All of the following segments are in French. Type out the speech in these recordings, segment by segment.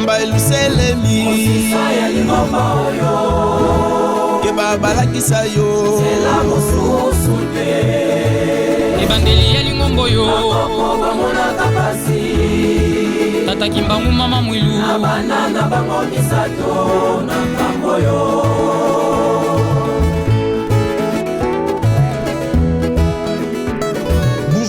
Mamba eluselemi Osisa ya limamba oyo Keba balakisa yo Sela mosusu te Ebandeli ya lingombo yo Bakoko bamona kapasi Tata Kimbangu mama mwilu Abanana bango misato na ngambo yo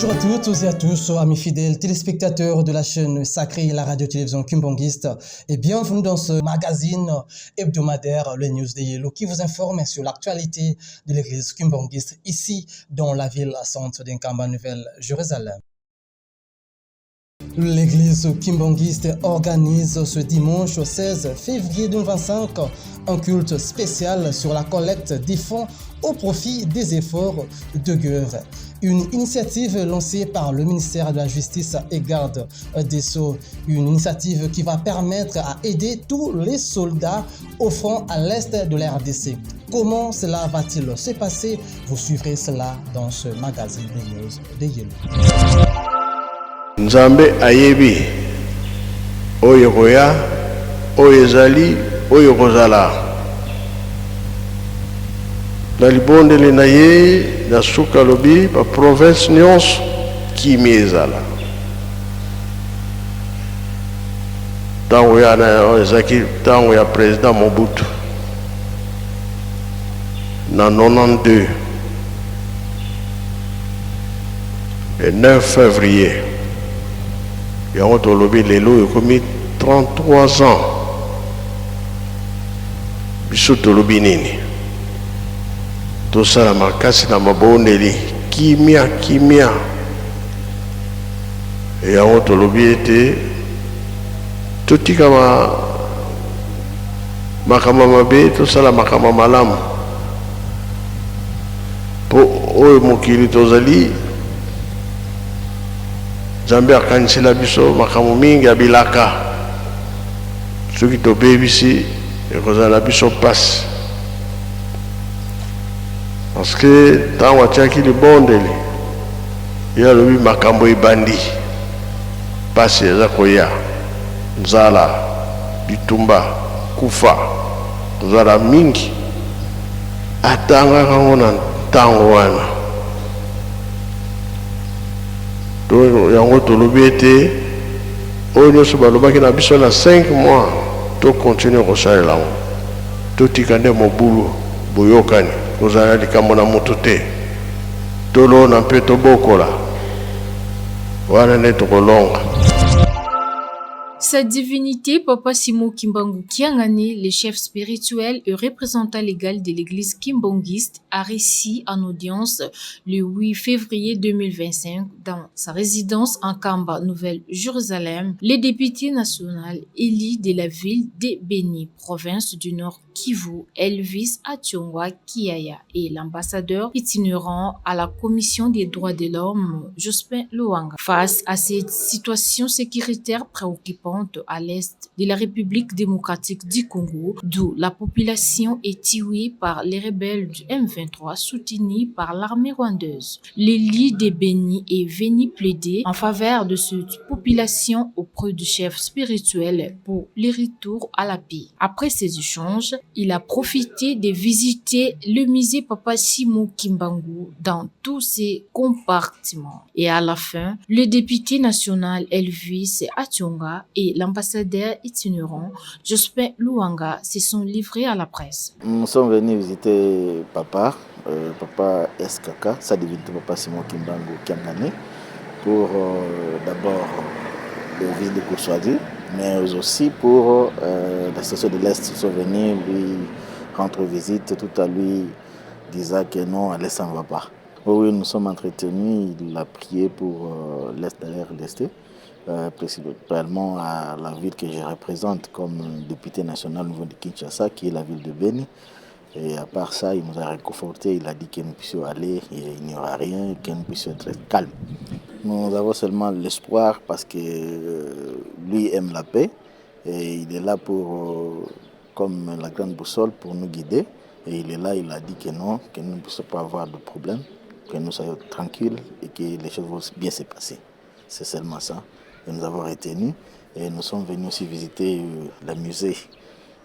Bonjour à toutes et à tous, amis fidèles téléspectateurs de la chaîne sacrée la radio-télévision Kimbangiste et bienvenue dans ce magazine hebdomadaire, le News de Yellow, qui vous informe sur l'actualité de l'église Kimbangiste ici dans la ville sainte d'Inkamba Nouvelle-Jérusalem. L'église Kimbangiste organise ce dimanche 16 février 2025 un culte spécial sur la collecte des fonds au profit des efforts de guerre. Une initiative lancée par le ministère de la Justice et Garde des Sceaux. Une initiative qui va permettre à aider tous les soldats au front à l'est de la RDC. Comment cela va-t-il se passer? Vous suivrez cela dans ce magazine de news de Yellow. Nzambe ayebi oyo koya oyo ezali oyo kozala na libondeli na ye na suka lobi pa province nyonso kimi ezala ntango ezaki ntango ya président Mobutu na 92 le 9 février yango tolobi lelo ekomi 33 ans biso tolobi nini tosala makasi na mabondeli kimia yango tolobi ete totika makambo mabe tosala makambo malamu po oyo mokili tozali Nzambe akanisela biso makambo mingi ya bilaka soki tobebisi ekozala biso pasi parce que ntango atiaki libondeli ye alobi makambo ebandi pasi eza koya nzala bitumba kufa kozala mingi atangaka ngo na ntango wana yango tolobi ete oyo nyonso balobaki na biso na 5 mois tokontinue kosalela yango totika nde mobulu boyokani kozala likambo na moto te tolona mpe tobokola wana nde tokolonga. Sa divinité, Papa Simo Kimbangu Kiangani, le chef spirituel et représentant légal de l'église kimbangiste, a réussi en audience le 8 février 2025 dans sa résidence en Kamba, Nouvelle-Jérusalem, le député national élu de la ville de Beni, province du Nord Kivu, Elvis Ationgwa Kiaya, et l'ambassadeur itinérant à la Commission des droits de l'homme, Jospin Luanga. Face à cette situation sécuritaire préoccupante à l'est de la République démocratique du Congo, d'où la population est tuée par les rebelles du M23 soutenus par l'armée rwandaise. L'élu de Beni est venu plaider en faveur de cette population auprès du chef spirituel pour le retour à la paix. Après ces échanges, il a profité de visiter le musée Papa Simo Kimbangu dans tous ses compartiments. Et à la fin, le député national Elvis Ationgwa et l'ambassadeur itinérant Jospin Luanga se sont livrés à la presse. Nous sommes venus visiter Papa SKK, sa divinité Papa Simo Kimbangu Kiangani, pour d'abord le visite de courtoisie, mais aussi pour la station de l'Est. Ils sont venus lui rendre visite, tout à lui disant que non, à l'Est ça ne va pas. Oui, nous sommes entretenus, il a prié pour l'Est de la RDC. Principalement à la ville que je représente comme député national au niveau de Kinshasa, qui est la ville de Beni. Et à part ça, il nous a réconforté, il a dit que nous puissions aller, il n'y aura rien, que nous puissions être calmes. Nous avons seulement l'espoir parce que lui aime la paix et il est là pour, comme la grande boussole pour nous guider. Et il est là, il a dit que non, que nous ne puissions pas avoir de problème, que nous soyons tranquilles et que les choses vont bien se passer. C'est seulement ça. et nous avons retenu. Et nous sommes venus aussi visiter le musée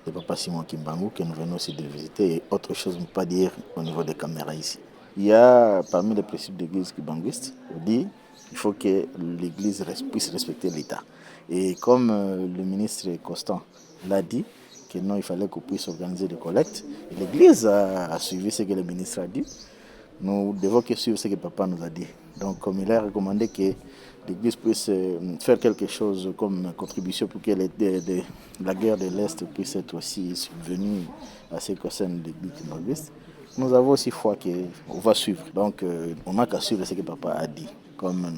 de Papa Simon Kimbangu, que nous venons aussi de visiter, et autre chose, ne pas dire au niveau des caméras ici. Il y a parmi les principes de l'église kimbanguiste, on dit qu'il faut que l'église puisse respecter l'État. Et comme le ministre Constant l'a dit, que non, il fallait qu'on puisse organiser des collectes, l'église a suivi ce que le ministre a dit. Nous devons que suivre ce que papa nous a dit. Donc, comme il a recommandé que l'Église puisse faire quelque chose comme contribution pour que la guerre de l'Est puisse être aussi subvenue à ce qui concerne l'Église kimbanguiste, nous avons aussi foi qu'on va suivre. Donc, on n'a qu'à suivre ce que papa a dit. Comme nous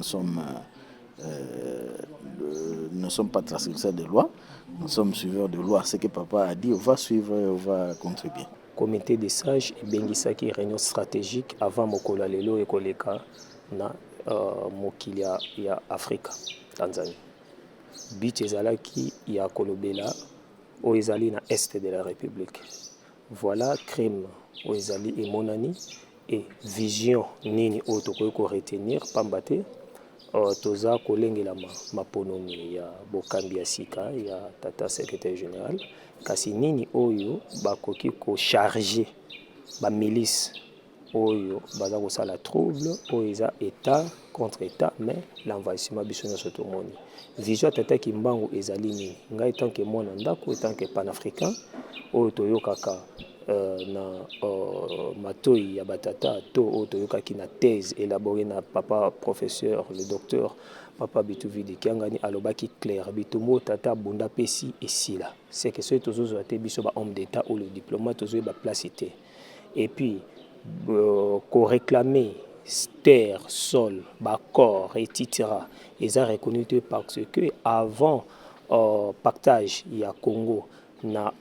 ne sommes pas transgresseurs de loi, nous sommes suiveurs de loi. Ce que papa a dit, on va suivre et on va contribuer. Comité des sages ebengisaki réunion stratégique avant mokolo lelo ekoleka na mokili ya Afrika Tanzanie. But ezalaki ya kolobela o ezali na est de la République. Voilà crime o ezali emonani et vision nini o tokoki ko retenir pambate toza kolengela maponomi ya bokambi ya sika ya tata secrétaire général kasi nini oyo bakoki ko charger ba milice oyo baza ko sala trouble oyo eza état contre état mais l'envahissement biso na sotomoni vision tata Kimbangu ezali ni ngai tant que mwana ndako tant que panafricain oyo toyokaka na matoi ya batata to oyo toyokaki na thèse élaborée na papa professeur le docteur Papa Bituvidi Kiangani alobaki clair bitumo tata bunda pesi esila c'est que ceux tozozo ate biso ba homme d'état ou le diplomate tozo ba placité et puis ko réclamer terre sol ba corps etc. ils ont reconnu parce que avant partage il y a Congo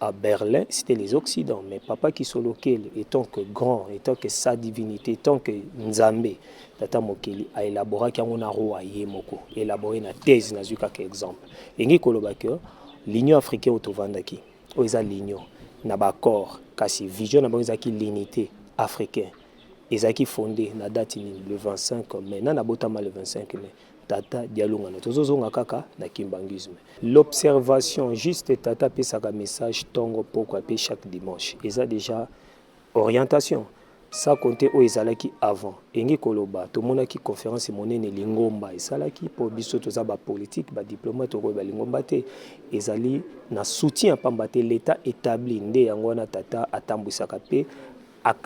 à Berlin, c'était les Occidents. Mais Papa Kisolokeli, étant que grand, étant que sa divinité, étant que Nzambe, Tata Mokeli a élaboré un roi Yemoko, élaboré une thèse, n'a eu quelques exemples. Et nous avons l'Union africaine autovandaki, oisa l'Union, n'a pas accord, kasi vision n'a pas l'unité africaine. Ils ont fondé la date le 25 mai, n'a pas le 25 mai. Tata dialunga tozozonga kaka na kimbangisme. L'observation juste tata pesaka message tongo pourquoi pe chaque dimanche. Eza déjà orientation. Ça compter o ezalaki avant. Engi koloba to monaki conférence monene lingomba ezalaki pour biso toza ba politique ba diplomate ko ba lingomba te ezali na soutien pambate l'état établi nde yango na tata atambwisaka pe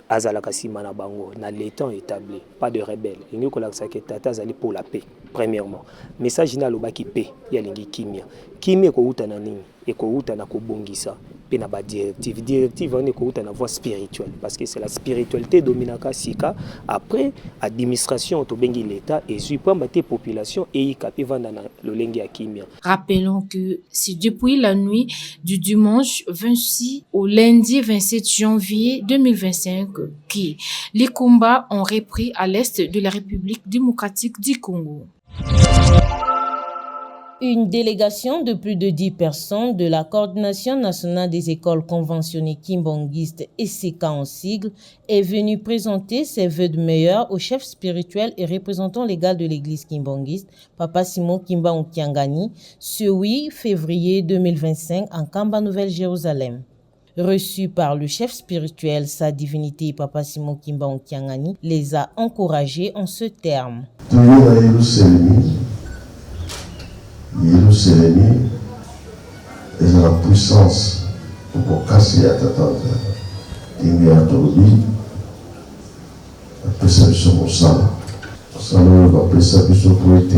azalaka sima na bango na l'état établi pas de rebelle ingi kolakisa ke tata azali pour la paix premièrement message na lobaki paix ya lingi kimia ko uta na nini et ko uta na ko bongisa pe na ba directive on ko uta na voie spirituelle parce que c'est la spiritualité dominaka sika après administration to bengi l'état et suivant la population et ikapi vanda na lolengi ya kimia. Rappelons que c'est depuis la nuit du dimanche 26 au lundi 27 janvier 2025 que les combats ont repris à l'est de la République démocratique du Congo. Une délégation de plus de 10 personnes de la Coordination nationale des écoles conventionnées kimbanguistes ECK en sigle est venue présenter ses vœux de meilleur au chef spirituel et représentant légal de l'église kimbanguiste, Papa Simon Kimbangu Kiangani, ce 8 février 2025 en Kamba, Nouvelle-Jérusalem. Reçu par le chef spirituel, sa divinité Papa Simon Kimbangu Kiangani les a encouragés en ce terme. Yerusalem est la puissance pour casser la tata de Tolobi, la perception au sol. Ça va perception pour être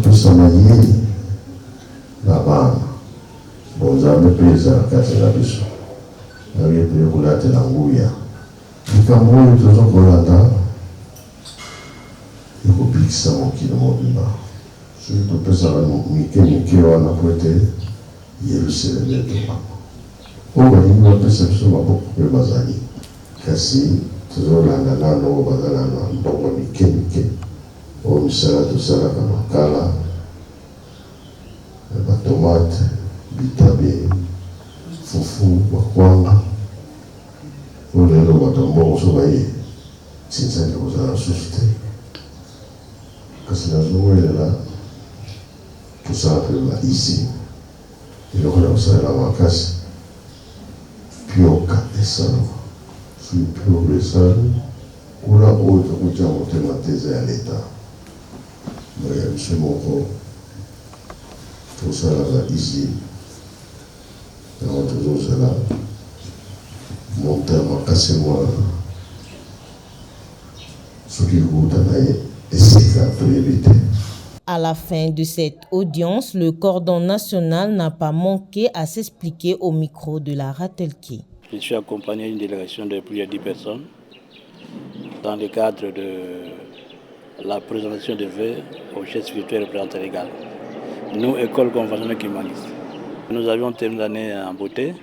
pour ça manier la bande. Bon, ça me pèse à casser la biso. La vie peut rouler à l'angouya. Le Cameroun est toujours collant. Il faut piquer ça mon kilomètre. Surtout que ça va nous wana pote Yerusalem yetu. Oba ni perception wa beaucoup de bazali. Kasi tuzolanda nano bazala na ndongo mike. O misala tusala kama kala. Ba tomate, bitabe, fufu, bakwanga. Ole lo batombo so baye. Sinsa ni kozala susite. Kasi na zowe la tout ça ici. Et le renoncement à la vacasse, puis au 4 décembre, puis au décembre, ou la haute route à monter ma thèse à l'État. M. Moko, tout ça ici, et on toujours cela, monter ma casse moi, ce qui vous donne, et c'est la priorité. À la fin de cette audience, le cordon national n'a pas manqué à s'expliquer au micro de la Ratelki. Je suis accompagné d'une délégation de plus de 10 personnes dans le cadre de la présentation de vœux au chef spirituel représentant légal. Nous, école conventionnelle kimbanguiste. Nous avions terminé l'année en beauté,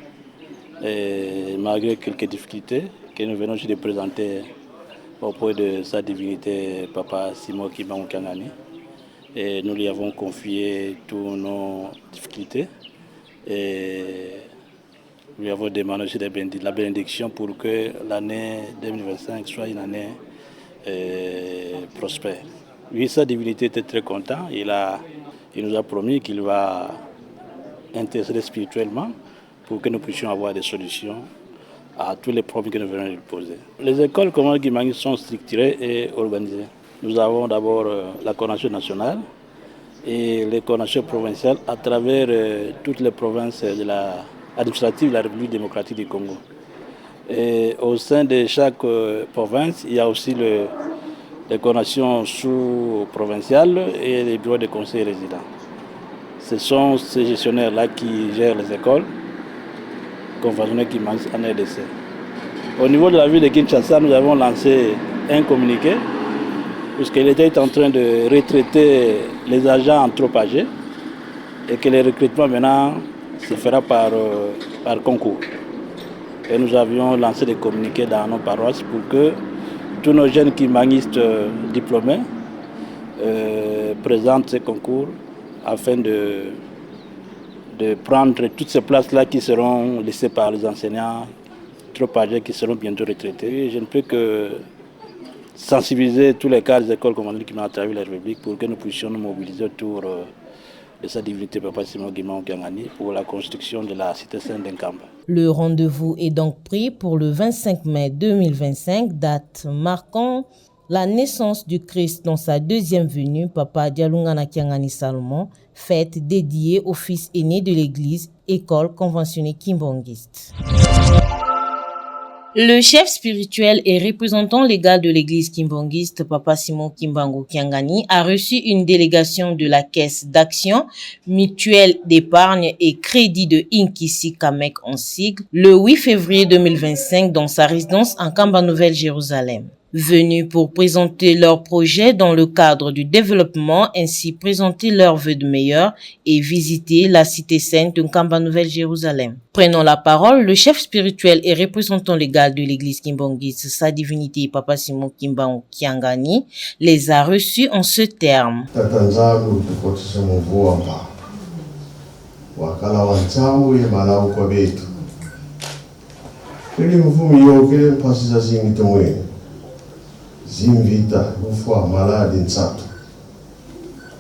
et malgré quelques difficultés que nous venons de présenter auprès de sa divinité Papa Simon Kimbangu Kyangani. Et nous lui avons confié toutes nos difficultés et nous lui avons demandé aussi la bénédiction pour que l'année 2025 soit une année prospère. Lui, sa divinité était très content. Il nous a promis qu'il va intercéder spirituellement pour que nous puissions avoir des solutions à tous les problèmes que nous venons de lui poser. Les écoles comme Kimbangu sont structurées et organisées. Nous avons d'abord la coordination nationale et les coordinations provinciales à travers toutes les provinces administratives de la République démocratique du Congo. Et au sein de chaque province, il y a aussi les coordinations sous-provinciales et les bureaux de conseil résidents. Ce sont ces gestionnaires-là qui gèrent les écoles conventionnelles qui manquent en RDC. Au niveau de la ville de Kinshasa, nous avons lancé un communiqué puisqu'il était en train de retraiter les agents trop âgés et que le recrutement maintenant se fera par concours. Et nous avions lancé des communiqués dans nos paroisses pour que tous nos jeunes kimbanguistes diplômés présentent ces concours afin de prendre toutes ces places-là qui seront laissées par les enseignants trop âgés qui seront bientôt retraités. Et je ne peux que sensibiliser tous les cadres des écoles conventionnelles qui m'ont à travers la République pour que nous puissions nous mobiliser autour de sa divinité Papa Simon Kimbangu Kyangani pour la construction de la cité sainte d'Nkamba. Le rendez-vous est donc pris pour le 25 mai 2025, date marquant la naissance du Christ dans sa deuxième venue, Papa Dialungana Kyangani Salomon, fête dédiée au fils aîné de l'église, école conventionnée kimbanguiste. Le chef spirituel et représentant légal de l'église kimbanguiste, Papa Simon Kimbangu Kyangani, a reçu une délégation de la Caisse d'action, mutuelle d'épargne et crédit de Inkisi Kamek en sigle, le 8 février 2025 dans sa résidence en Kamba Nouvelle-Jérusalem. Venus pour présenter leurs projets dans le cadre du développement, ainsi présenter leurs vœux de meilleur et visiter la cité sainte de Kamba Nouvelle-Jérusalem. Prenant la parole, le chef spirituel et représentant légal de l'église kimbanguiste, sa divinité Papa Simon Kimbangu Kyangani, les a reçus en ce terme. Zimvita ufwa maladi nsatu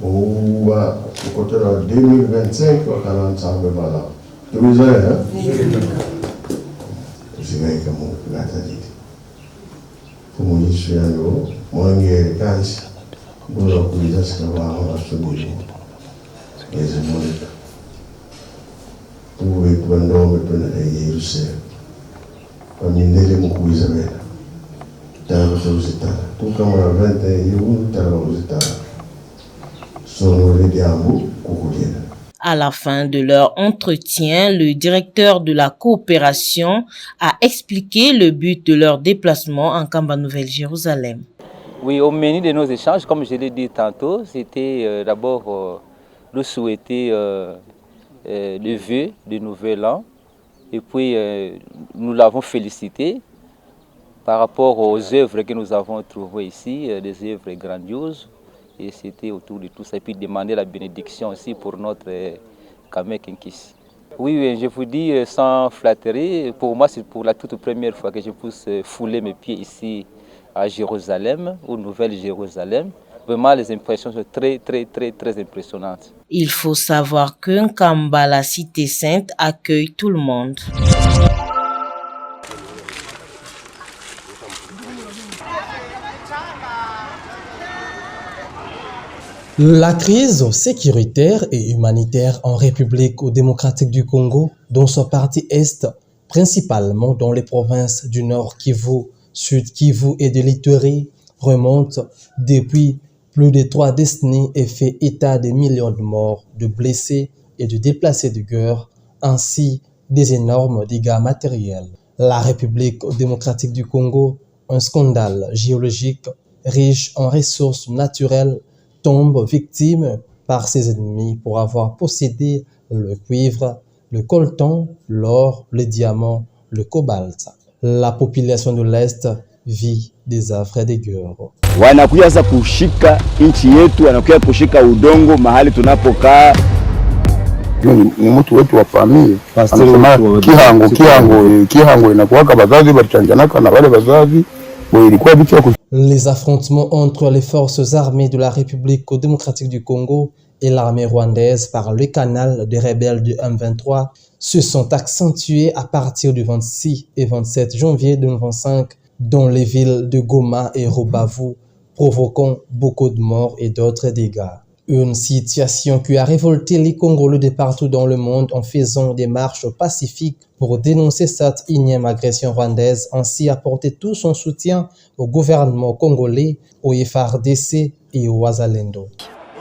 uwa ukotera 2025 wakana nsambe mala tumizoea usigaika mu natajiti kumunyisho yanyo mwange kansi bula kuiza sikabaho asubiri ezi monika uwe kwendome tuna Yerusalemu wamindele mukuiza bena. À la fin de leur entretien, le directeur de la coopération a expliqué le but de leur déplacement en Kamba Nouvelle-Jérusalem. Oui, au menu de nos échanges, comme je l'ai dit tantôt, c'était d'abord de souhaiter le vœu du nouvel an. Et puis, nous l'avons félicité par rapport aux œuvres que nous avons trouvées ici, des œuvres grandioses. Et c'était autour de tout ça. Et puis demander la bénédiction aussi pour notre Kamek Nkisi. Oui, je vous dis sans flatterie, pour moi c'est pour la toute première fois que je puisse fouler mes pieds ici à Jérusalem, ou Nouvelle-Jérusalem. Vraiment, les impressions sont très, très, très, très impressionnantes. Il faut savoir que Nkamba, la cité sainte, accueille tout le monde. La crise sécuritaire et humanitaire en République démocratique du Congo, dans sa partie est, principalement dans les provinces du Nord Kivu, Sud Kivu et de l'Ituri, remonte depuis plus de 3 décennies et fait état de millions de morts, de blessés et de déplacés de guerre, ainsi des énormes dégâts matériels. La République démocratique du Congo, un scandale géologique riche en ressources naturelles, tombe victime par ses ennemis pour avoir possédé le cuivre, le coltan, l'or, le diamant, le cobalt. La population de l'Est vit des affres de guerre. Wanakuja sasa kushika nchi yetu, wanakuja kushika udongo mahali tunapokaa. Ni mtu wetu wa familia. Anasema kihango inakuwaka bazazi balichanjanaka na wale bazazi. Les affrontements entre les forces armées de la République démocratique du Congo et l'armée rwandaise par le canal des rebelles du M23 se sont accentués à partir du 26 et 27 janvier 2025 dans les villes de Goma et Rubavu, provoquant beaucoup de morts et d'autres dégâts. Une situation qui a révolté les Congolais de partout dans le monde en faisant des marches pacifiques pour dénoncer cette énième agression rwandaise, ainsi apporter tout son soutien au gouvernement congolais, au FARDC et au Wazalendo.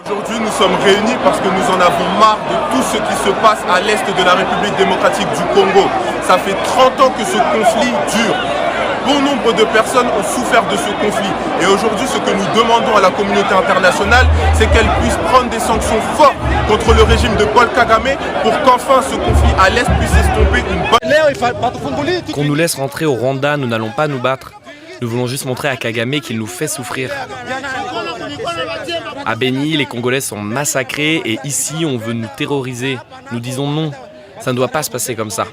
Aujourd'hui, nous sommes réunis parce que nous en avons marre de tout ce qui se passe à l'est de la République démocratique du Congo. Ça fait 30 ans que ce conflit dure. Bon nombre de personnes ont souffert de ce conflit. Et aujourd'hui, ce que nous demandons à la communauté internationale, c'est qu'elle puisse prendre des sanctions fortes contre le régime de Paul Kagame pour qu'enfin ce conflit à l'Est puisse estomper une bonne... Qu'on nous laisse rentrer au Rwanda, nous n'allons pas nous battre. Nous voulons juste montrer à Kagame qu'il nous fait souffrir. À Beni, les Congolais sont massacrés et ici, on veut nous terroriser. Nous disons non, ça ne doit pas se passer comme ça.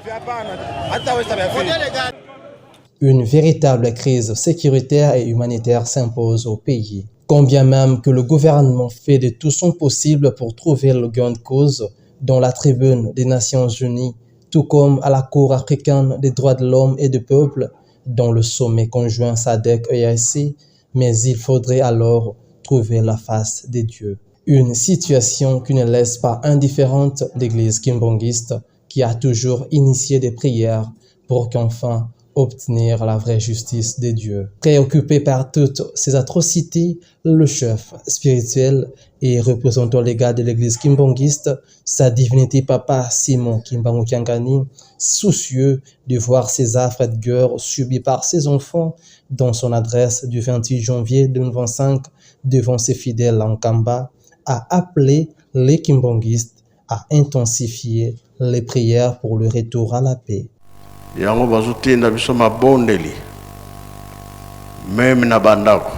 Une véritable crise sécuritaire et humanitaire s'impose au pays. Combien même que le gouvernement fait de tout son possible pour trouver le gain de cause dans la tribune des Nations Unies, tout comme à la Cour africaine des droits de l'homme et du peuple, dans le sommet conjoint SADC-EAC, mais il faudrait alors trouver la face des dieux. Une situation qui ne laisse pas indifférente l'Église kimbangiste qui a toujours initié des prières pour qu'enfin obtenir la vraie justice des dieux. Préoccupé par toutes ces atrocités, le chef spirituel et représentant légal de l'église kimbangiste, sa divinité Papa Simon Kimbangu Kiangani, soucieux de voir ces affres de guerre subies par ses enfants, dans son adresse du 28 janvier 2025 devant ses fidèles en Kamba, a appelé les kimbangistes à intensifier les prières pour le retour à la paix. Yango bazotinda biso mabondeli meme na bandako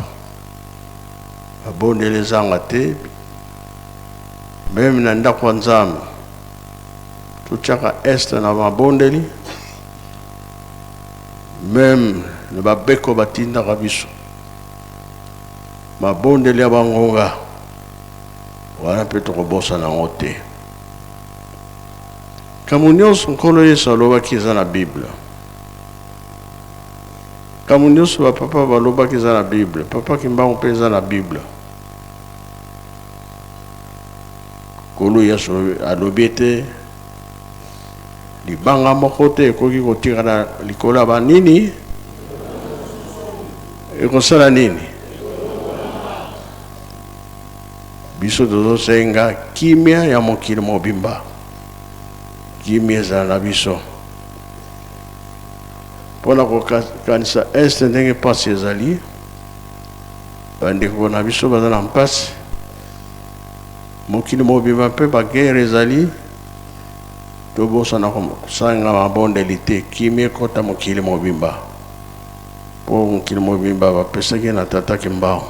mabondeli ezanga te meme na ndako ya nzambe totiaka este na mabondeli meme na babeko batindaka biso mabondeli ya bangonga wana mpe tokobosana yango te. Kamu nyonso nkolo Yesu alobaki eza na Bible. Kamu nyonso bapapa balobaki eza na Bible. Papa Kimbangu mpe eza na Bible. Nkolo Yesu alobi ete libanga moko te ekoki kotika na likolo ya banini ekosala nini. Biso tozosenga kimia ya mokili mobimba. Kimia na biso pona kokanisa este ndenge pasi ezali bandeko na biso baza na mpasi mokili mobimba mpe bagere ezali tobosana kosanga mabondeli te kimia ekota mokili mobimba mpo mokili mobimba bapesaki na tata Kimbangu.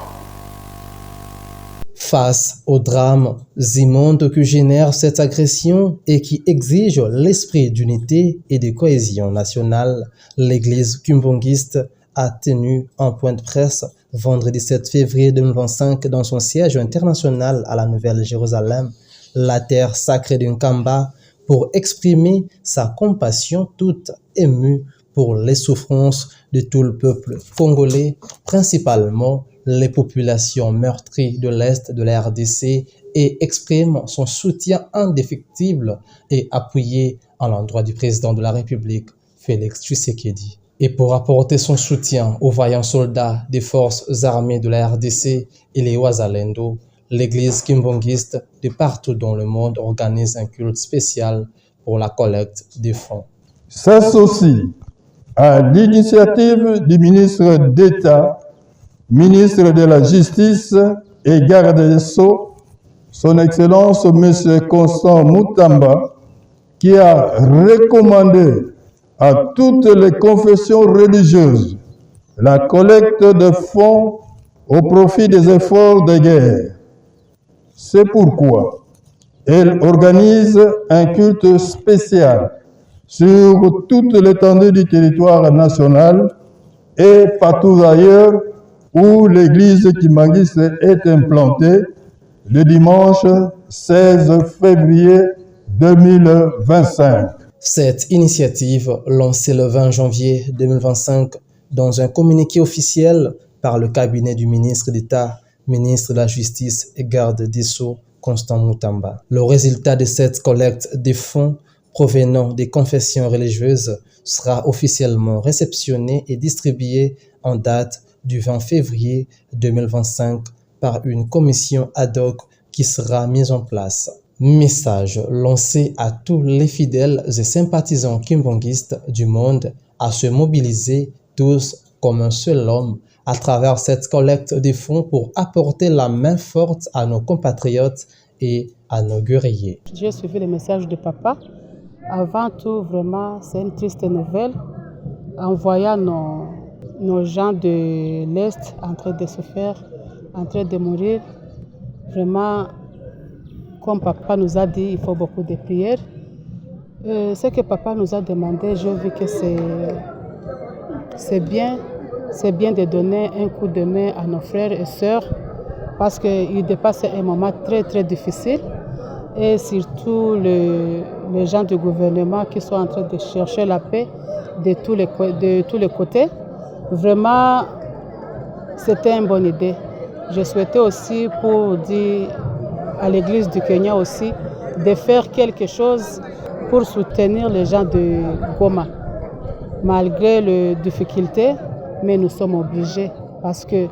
Face au drame immonde que génère cette agression et qui exige l'esprit d'unité et de cohésion nationale, l'église kimbangiste a tenu un point de presse Vendredi 7 février 2025, dans son siège international à la Nouvelle-Jérusalem, la terre sacrée d'Nkamba, pour exprimer sa compassion toute émue pour les souffrances de tout le peuple congolais, principalement les populations meurtries de l'Est de la RDC, et exprime son soutien indéfectible et appuyé à l'endroit du président de la République, Félix Tshisekedi. Et pour apporter son soutien aux vaillants soldats des forces armées de la RDC et les Wazalendo, l'église kimbongiste de partout dans le monde organise un culte spécial pour la collecte des fonds. S'associe à l'initiative du ministre d'État, ministre de la Justice et garde des Sceaux, son Excellence M. Constant Mutamba, qui a recommandé à toutes les confessions religieuses la collecte de fonds au profit des efforts de guerre. C'est pourquoi elle organise un culte spécial sur toute l'étendue du territoire national et partout ailleurs où l'église kimbangiste est implantée le dimanche 16 février 2025. Cette initiative, lancée le 20 janvier 2025 dans un communiqué officiel par le cabinet du ministre d'État, ministre de la Justice et garde des Sceaux, Constant Mutamba. Le résultat de cette collecte des fonds provenant des confessions religieuses sera officiellement réceptionné et distribué en date du 20 février 2025 par une commission ad hoc qui sera mise en place. Message lancé à tous les fidèles et sympathisants kimbongistes du monde à se mobiliser tous comme un seul homme à travers cette collecte des fonds pour apporter la main forte à nos compatriotes et à nos guerriers. J'ai suivi le message de papa. Avant tout, vraiment, c'est une triste nouvelle. En voyant nos gens de l'Est en train de souffrir, en train de mourir, vraiment, comme papa nous a dit, il faut beaucoup de prières. Ce que papa nous a demandé, je vu que c'est bien de donner un coup de main à nos frères et sœurs parce qu'ils dépassent un moment très très difficile et surtout les gens du gouvernement qui sont en train de chercher la paix de tous les côtés. Vraiment, c'était une bonne idée. Je souhaitais aussi pour dire à l'église du Kenya aussi de faire quelque chose pour soutenir les gens de Goma. Malgré les difficultés, mais nous sommes obligés parce que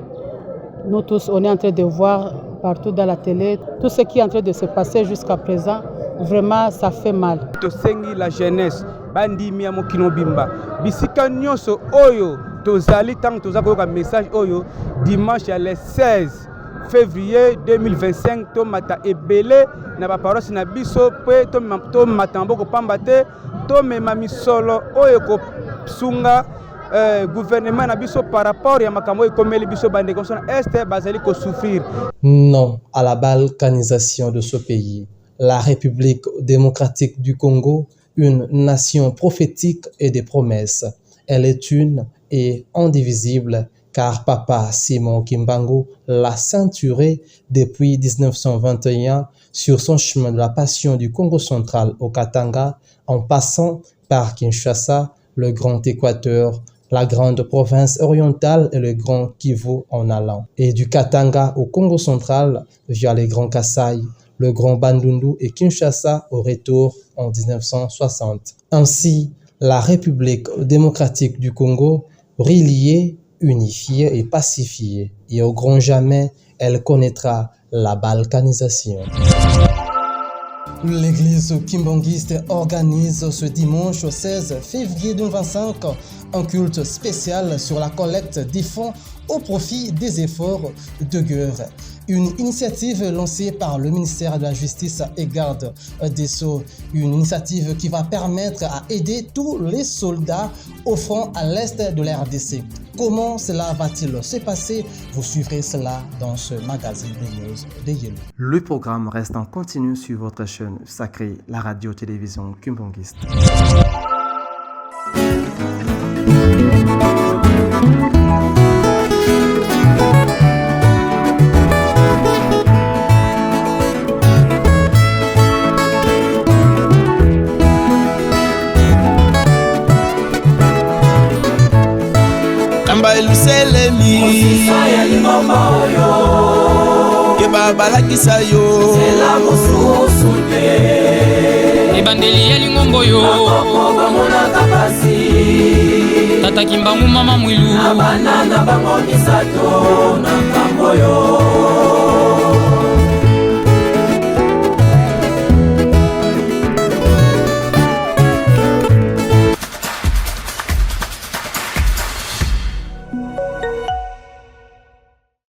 nous tous, on est en train de voir partout dans la télé tout ce qui est en train de se passer jusqu'à présent. Vraiment, ça fait mal. Tosengi la jeunesse, bandi miamo kinobimba. Bisika nyonso oyo, tozali tang tozakoyoka message oyo, dimanche le 16 février 2025, tomata ebele na baparosi na biso pe tomata mboko pamba te, tomema misolo oyo ko sunga gouvernement na biso par rapport ya makambo ekomeli biso bande konsona este bazali ko souffrir. Non à la balkanisation de ce pays. La République démocratique du Congo, une nation prophétique et des promesses. Elle est une et indivisible car Papa Simon Kimbangu l'a ceinturé depuis 1921 sur son chemin de la passion du Congo central au Katanga, en passant par Kinshasa, le Grand Équateur, la grande province orientale et le Grand Kivu en allant. Et du Katanga au Congo central via les Grands Kasaï, le Grand Bandundu et Kinshasa au retour en 1960. Ainsi, la République démocratique du Congo, reliée, unifiée et pacifiée, et au grand jamais, elle connaîtra la balkanisation. L'église kimbangiste organise ce dimanche 16 février 2025 un culte spécial sur la collecte des fonds au profit des efforts de guerre. Une initiative lancée par le ministère de la Justice et garde des Sceaux. Une initiative qui va permettre à aider tous les soldats au front à l'est de la RDC. Comment cela va-t-il se passer? Vous suivrez cela dans ce magazine de news de Yellow. Le programme reste en continu sur votre chaîne sacrée, la radio-télévision Kimbangiste. etelemi mosisa ya lingomba oyo keba balakisa yo zela mosusu te ebandeli ya lingombo yo bakoko bamonaka pasi tata Kimbangu mama Mwilu na banana bango misato na nkambo yo